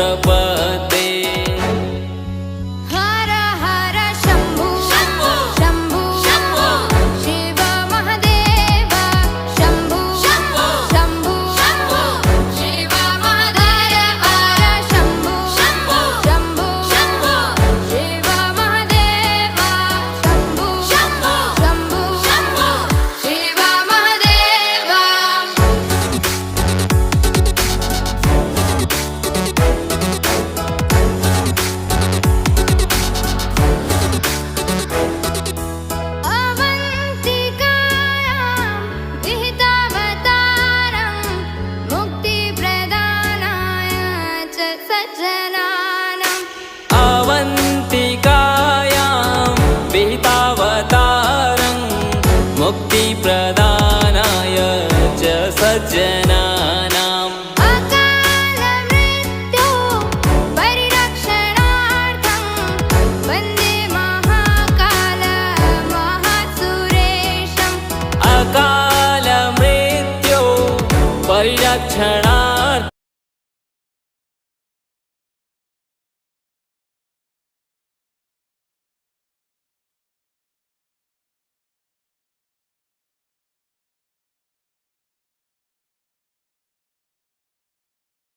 प्रपद्ये। हर हर शम्भु शम्भु शम्भु शम्भु शिव महादेव शम्भु शम्भु शम्भु शम्भु शिव महादेव हर शम्भु शम्भु शम्भु शम्भु शिव महादेव शम्भु शम्भु शम्भु शम्भु शिव महादेव। अवन्तिकायां विहितावतारं मुक्तिप्रदानाय च सज्जनानाम्। अवन्तिकायां विहितावतारं मुक्तिप्रदानाय च सज्जना।